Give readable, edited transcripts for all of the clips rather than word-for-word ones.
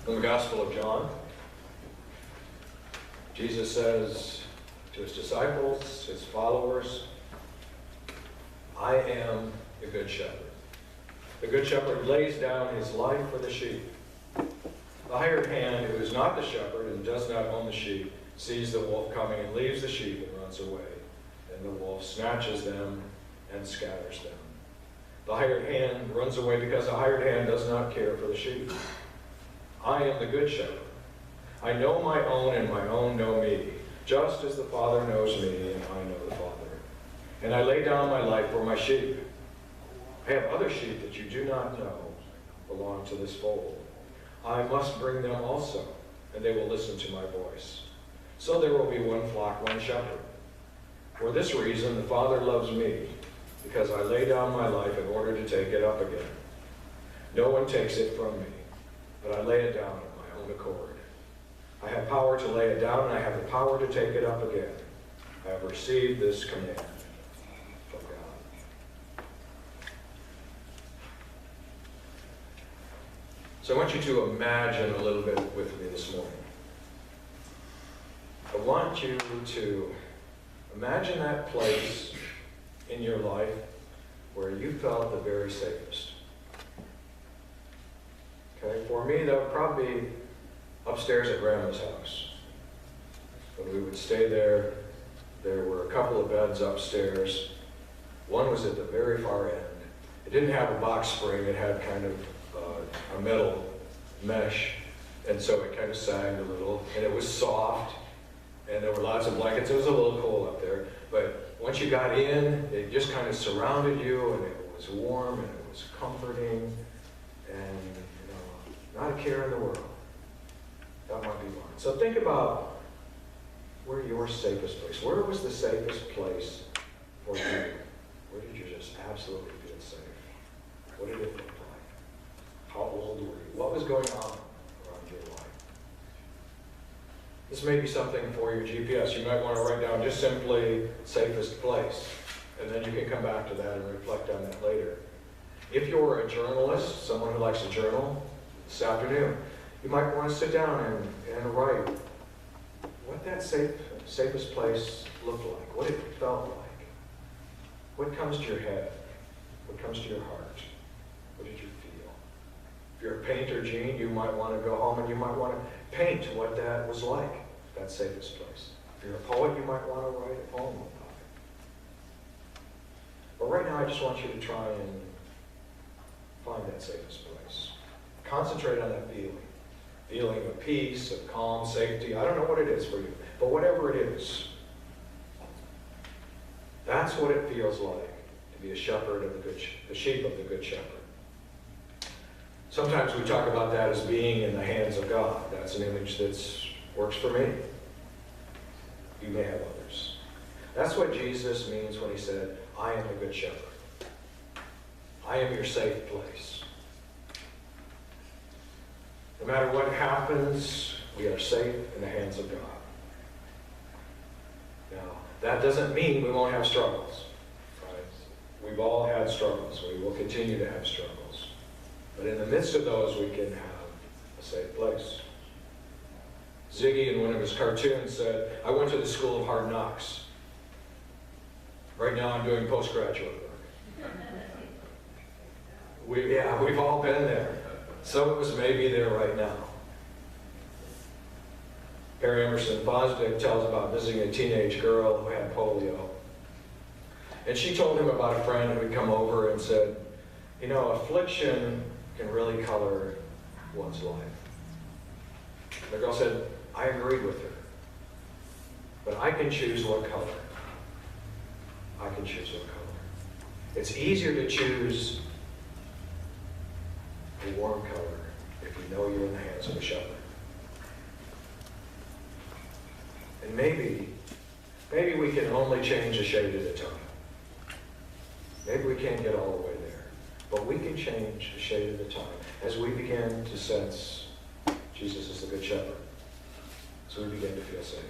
In the Gospel of John, Jesus says to his disciples, his followers, I am the good shepherd. The good shepherd lays down his life for the sheep. The hired hand, who is not the shepherd and does not own the sheep, sees the wolf coming and leaves the sheep and runs away. And the wolf snatches them and scatters them. The hired hand runs away because the hired hand does not care for the sheep. I am the good shepherd. I know my own, and my own know me, just as the Father knows me, and I know the Father. And I lay down my life for my sheep. I have other sheep that you do not know belong to this fold. I must bring them also, and they will listen to my voice. So there will be one flock, one shepherd. For this reason, the Father loves me, because I lay down my life in order to take it up again. No one takes it from me, but I lay it down of my own accord. I have power to lay it down, and I have the power to take it up again. I have received this command from God. So I want you to imagine a little bit with me this morning. I want you to imagine that place in your life where you felt the very safest. Okay, for me, that would probably be upstairs at Grandma's house. When we would stay there, there were a couple of beds upstairs. One was at the very far end. It didn't have a box spring, it had kind of a metal mesh, and so it kind of sagged a little, and it was soft, and there were lots of blankets. It was a little cold up there, but once you got in, it just kind of surrounded you, and it was warm, and it was comforting, and not a care in the world. That might be one. So think about where your safest place. Where was the safest place for you? Where did you just absolutely feel safe? What did it look like? How old were you? What was going on around your life? This may be something for your GPS. You might want to write down just simply safest place, and then you can come back to that and reflect on that later. If you're a journalist, someone who likes to journal, this afternoon, you might want to sit down and write what that safest place looked like, what it felt like. What comes to your head? What comes to your heart? What did you feel? If you're a painter, Gene, you might want to go home and you might want to paint what that was like, that safest place. If you're a poet, you might want to write a poem about it. But right now, I just want you to try and find that safest place. Concentrate on that feeling of peace, of calm, safety. I don't know what it is for you, but whatever it is, that's what it feels like to be a shepherd of the sheep of the good shepherd. Sometimes we talk about that as being in the hands of God. That's an image that works for me. You may have others. That's what Jesus means when he said, I am the good shepherd. I am your safe place. No matter what happens, we are safe in the hands of God. Now, that doesn't mean we won't have struggles. Right? We've all had struggles. We will continue to have struggles. But in the midst of those, we can have a safe place. Ziggy, in one of his cartoons, said, I went to the school of hard knocks. Right now, I'm doing postgraduate work. We've all been there. Some of us may be there right now. Harry Emerson Fosdick tells about visiting a teenage girl who had polio. And she told him about a friend who had come over and said, affliction can really color one's life. The girl said, I agreed with her. But I can choose what color. I can choose what color. It's easier to choose a warm color if you know you're in the hands of a shepherd. And maybe we can only change a shade at a time. Maybe we can't get all the way there. But we can change a shade at a time as we begin to sense Jesus is the good shepherd. So we begin to feel safe.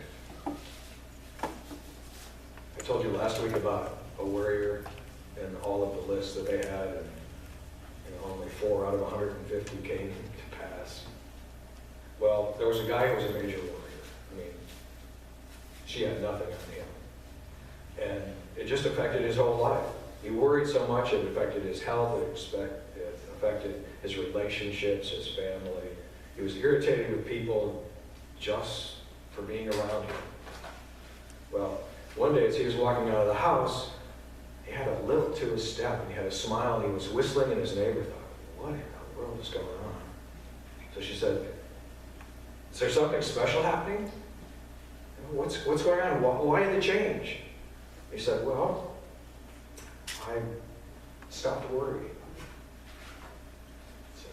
I told you last week about a warrior and all of the lists that they had, and only 4 out of 150 came to pass. Well, there was a guy who was a major warrior. I mean, she had nothing on him. And it just affected his whole life. He worried so much, it affected his health, it affected his relationships, his family. He was irritated with people just for being around him. Well, one day as he was walking out of the house, he had a lilt to his step, and he had a smile, and he was whistling, and his neighbor thought, what in the world is going on? So she said, is there something special happening? What's going on? Why the change? He said, well, I stopped worrying. I said,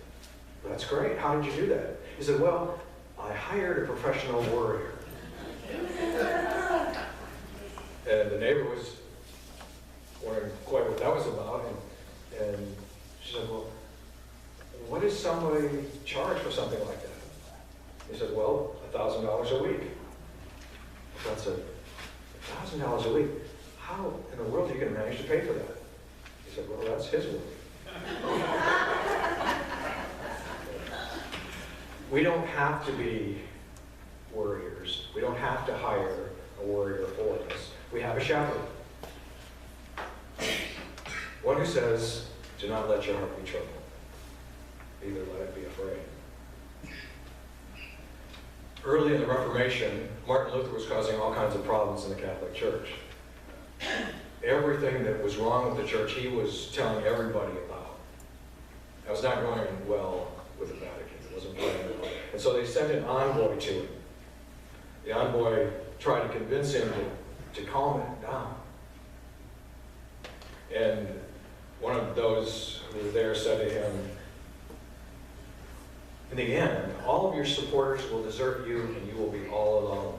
that's great. How did you do that? He said, well, I hired a professional worrier. And the neighbor was wondering quite what that was about. And she said, well, what does somebody charge for something like that? He said, well, $1,000 a week. I said, $1,000 a week? How in the world are you going to manage to pay for that? He said, well, that's his work. We don't have to be worriers. We don't have to hire a worrier for us. We have a shepherd. One who says, do not let your heart be troubled. Either let it be afraid. Early in the Reformation, Martin Luther was causing all kinds of problems in the Catholic Church. Everything that was wrong with the church, he was telling everybody about. That was not going well with the Vatican. It wasn't playing well. And so they sent an envoy to him. The envoy tried to convince him to calm it down. And one of those who were there said to him, in the end, all of your supporters will desert you and you will be all alone.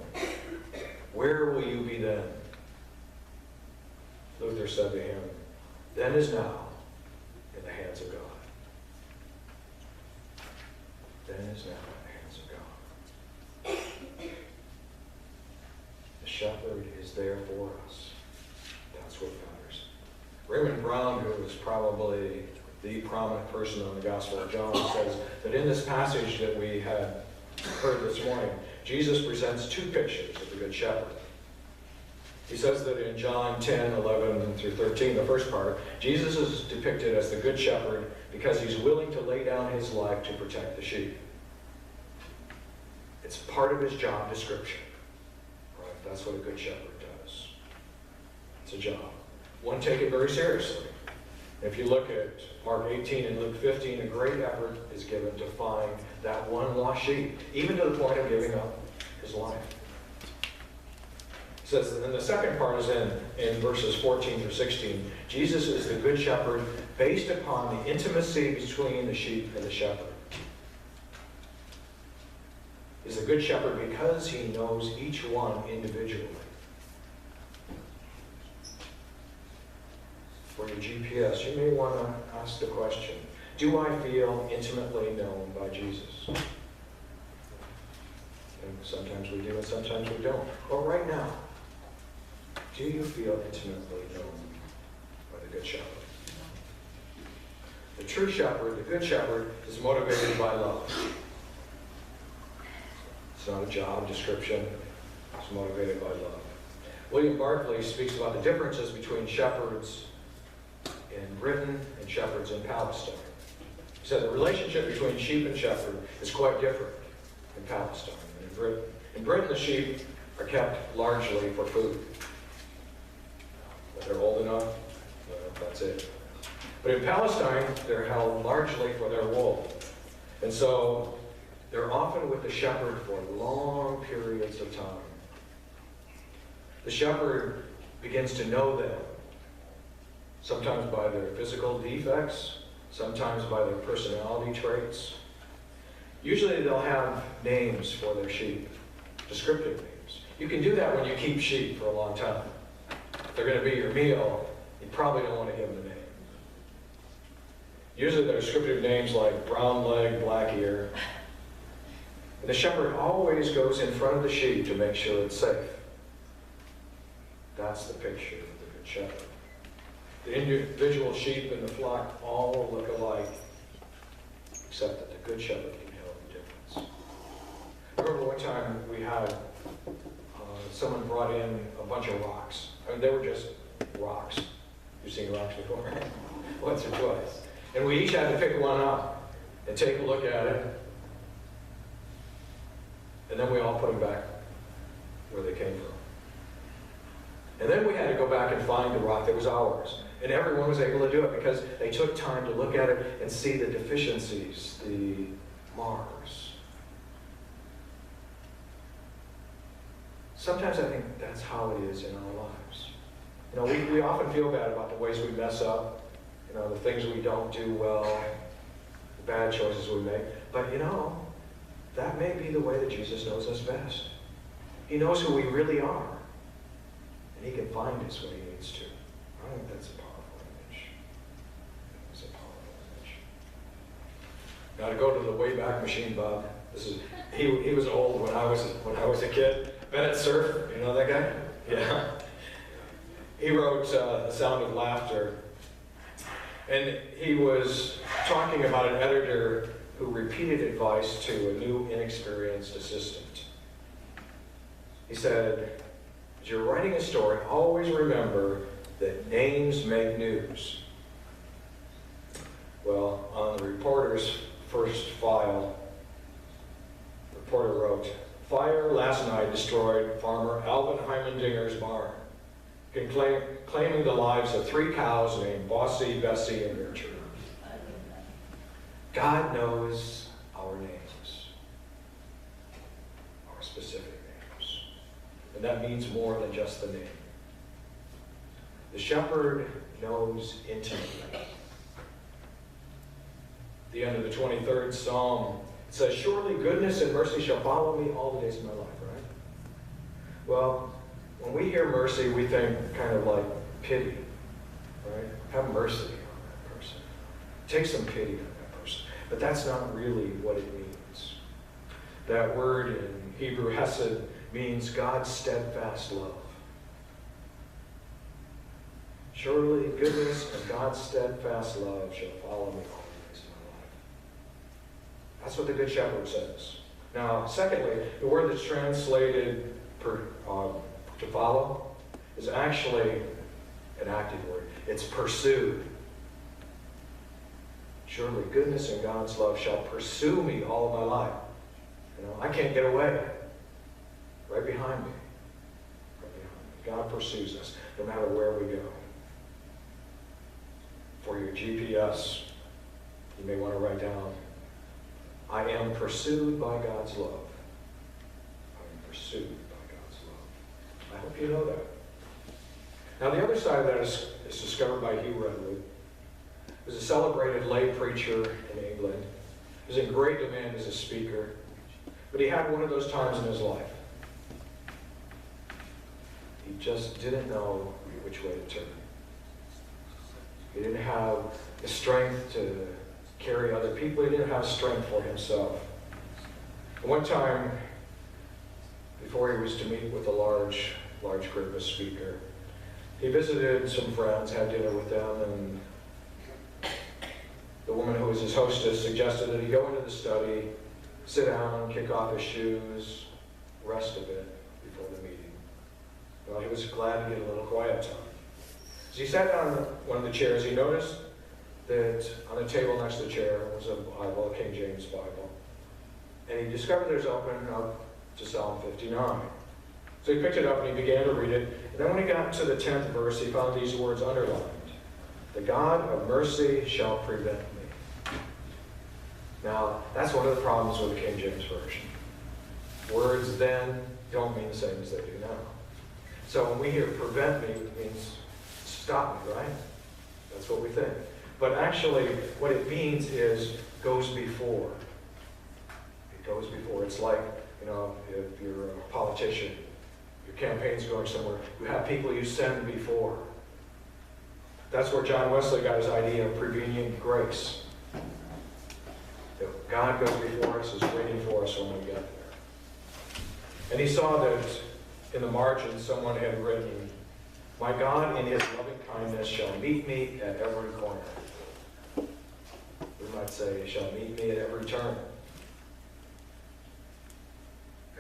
Where will you be then? Luther said to him, then is now in the hands of God. Then is now in the hands of God. The shepherd is there for us. That's what matters. Raymond Brown, who was probably the prominent person on the Gospel of John, says that in this passage that we had heard this morning, Jesus presents two pictures of the Good Shepherd. He says that in John 10, 11 through 13, the first part, Jesus is depicted as the Good Shepherd because he's willing to lay down his life to protect the sheep. It's part of his job description. Right? That's what a Good Shepherd does. It's a job. One, take it very seriously. If you look at Mark 18 and Luke 15, a great effort is given to find that one lost sheep, even to the point of giving up his life. It says, and then the second part is in verses 14 through 16. Jesus is the Good Shepherd based upon the intimacy between the sheep and the shepherd. He's the Good Shepherd because he knows each one individually. For your GPS, you may want to ask the question, do I feel intimately known by Jesus? And sometimes we do and sometimes we don't. But right now, do you feel intimately known by the Good Shepherd? The true shepherd, the Good Shepherd, is motivated by love. It's not a job description. It's motivated by love. William Barclay speaks about the differences between shepherds in Britain and shepherds in Palestine. He said the relationship between sheep and shepherd is quite different in Palestine than in Britain. In Britain, the sheep are kept largely for food. When they're old enough, well, that's it. But in Palestine, they're held largely for their wool. And so they're often with the shepherd for long periods of time. The shepherd begins to know them, sometimes by their physical defects, sometimes by their personality traits. Usually they'll have names for their sheep, descriptive names. You can do that when you keep sheep for a long time. If they're going to be your meal, you probably don't want to give them a name. Usually they're descriptive names like brown leg, black ear. And the shepherd always goes in front of the sheep to make sure it's safe. That's the picture of the Good Shepherd. The individual sheep in the flock all look alike, except that the Good Shepherd can tell the difference. one time we had someone brought in a bunch of rocks. I mean, they were just rocks. You've seen rocks before, right? Once or twice. And we each had to pick one up and take a look at it. And then we all put them back where they came from. And then we had to go back and find the rock that was ours. And everyone was able to do it because they took time to look at it and see the deficiencies, the marks. Sometimes I think that's how it is in our lives. You know, we often feel bad about the ways we mess up, you know, the things we don't do well, the bad choices we make. But you know, that may be the way that Jesus knows us best. He knows who we really are. And he can find us when he needs to. I think that's a powerful image. It's a powerful image. Now to go to the Wayback Machine, Bob. He was old when I was a kid. Bennett Cerf, you know that guy? Yeah. He wrote The Sound of Laughter. And he was talking about an editor who repeated advice to a new, inexperienced assistant. He said, as you're writing a story, always remember that names make news. Well, on the reporter's first file, the reporter wrote, fire last night destroyed farmer Alvin Heimendinger's barn, claiming the lives of 3 cows named Bossy, Bessie, and Gertrude. God knows our names, our specific names. And that means more than just the name. The shepherd knows intimately. The end of the 23rd Psalm says, surely goodness and mercy shall follow me all the days of my life, right? Well, when we hear mercy, we think kind of like pity, right? Have mercy on that person. Take some pity on that person. But that's not really what it means. That word in Hebrew, hesed, means God's steadfast love. Surely goodness and God's steadfast love shall follow me all the days of my life. That's what the Good Shepherd says. Now, secondly, the word that's translated to follow is actually an active word. It's pursued. Surely goodness and God's love shall pursue me all of my life. You know, I can't get away. Right behind me. Right behind me. God pursues us no matter where we go. For your GPS, you may want to write down, I am pursued by God's love. I am pursued by God's love. I hope you know that. Now the other side of that is discovered by Hugh Redwood. He was a celebrated lay preacher in England. He was in great demand as a speaker. But he had one of those times in his life. He just didn't know which way to turn. He didn't have the strength to carry other people. He didn't have strength for himself. And one time, before he was to meet with a large group of speakers, he visited some friends, had dinner with them, and the woman who was his hostess suggested that he go into the study, sit down, kick off his shoes, rest a bit before the meeting. Well, he was glad to get a little quiet time. As he sat down on one of the chairs, he noticed that on the table next to the chair was a Bible, a King James Bible. And he discovered it was open up to Psalm 59. So he picked it up and he began to read it. And then when he got to the 10th verse, he found these words underlined. The God of mercy shall prevent me. Now, that's one of the problems with the King James Version. Words then don't mean the same as they do now. So when we hear prevent me, it means stop me, right? That's what we think. But actually, what it means is goes before. It goes before. It's like, you know, if you're a politician, your campaign's going somewhere, you have people you send before. That's where John Wesley got his idea of prevenient grace. That God goes before us, is waiting for us when we get there. And he saw that in the margin someone had written, my God in his loving kindness shall meet me at every corner. We might say, shall meet me at every turn.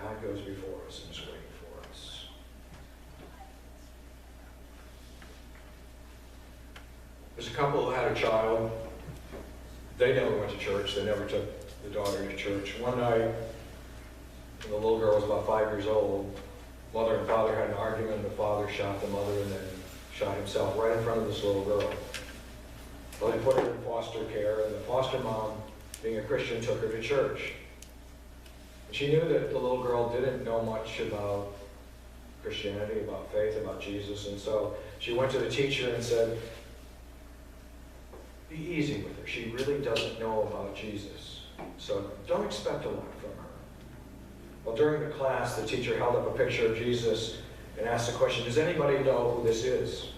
God goes before us and is waiting for us. There's a couple who had a child. They never went to church. They never took the daughter to church. One night, when the little girl was about 5 years old, mother and father had an argument. The father shot the mother and then shot himself right in front of this little girl. Well, they put her in foster care, and the foster mom, being a Christian, took her to church. And she knew that the little girl didn't know much about Christianity, about faith, about Jesus, and so she went to the teacher and said, be easy with her. She really doesn't know about Jesus, so don't expect a lot from her. Well, during the class, the teacher held up a picture of Jesus and asked the question, does anybody know who this is?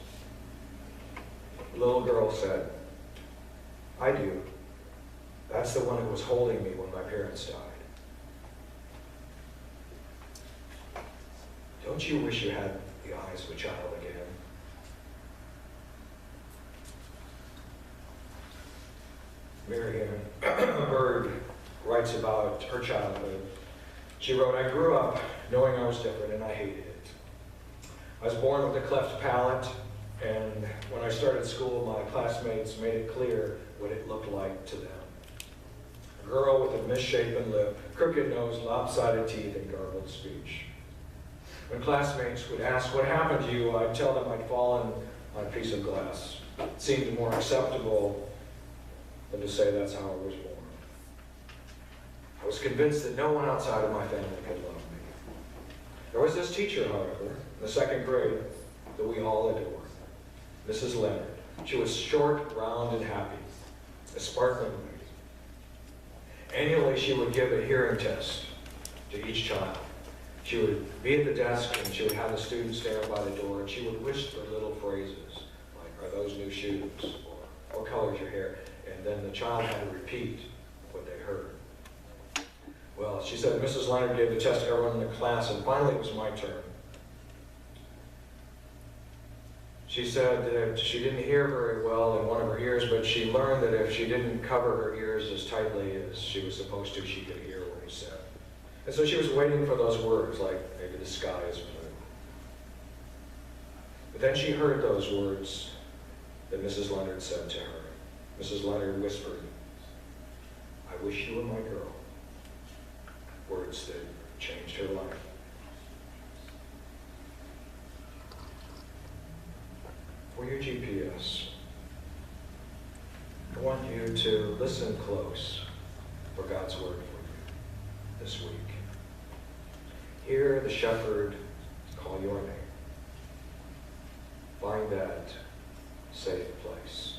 The little girl said, I do. That's the one who was holding me when my parents died. Don't you wish you had the eyes of a child again? Marianne Bird writes about her childhood. She wrote, I grew up knowing I was different and I hated it. I was born with a cleft palate, and when I started school, my classmates made it clear what it looked like to them. A girl with a misshapen lip, crooked nose, lopsided teeth, and garbled speech. When classmates would ask, what happened to you, I'd tell them I'd fallen on a piece of glass. It seemed more acceptable than to say that's how I was born. I was convinced that no one outside of my family could love me. There was this teacher, however, in the second grade, that we all adored, Mrs. Leonard. She was short, round, and happy, a sparkling lady. Annually, she would give a hearing test to each child. She would be at the desk, and she would have the students stand by the door, and she would whisper little phrases like, are those new shoes? Or what color is your hair? And then the child had to repeat what they heard. Well, she said Mrs. Leonard gave the test to everyone in the class, and finally it was my turn. She said that she didn't hear very well in one of her ears, but she learned that if she didn't cover her ears as tightly as she was supposed to, she could hear what he said. And so she was waiting for those words, like maybe the sky is blue. But then she heard those words that Mrs. Leonard said to her. Mrs. Leonard whispered, I wish you were my girl. Words that changed her life. For your GPS, I want you to listen close for God's word for you this week. Hear the shepherd call your name. Find that safe place.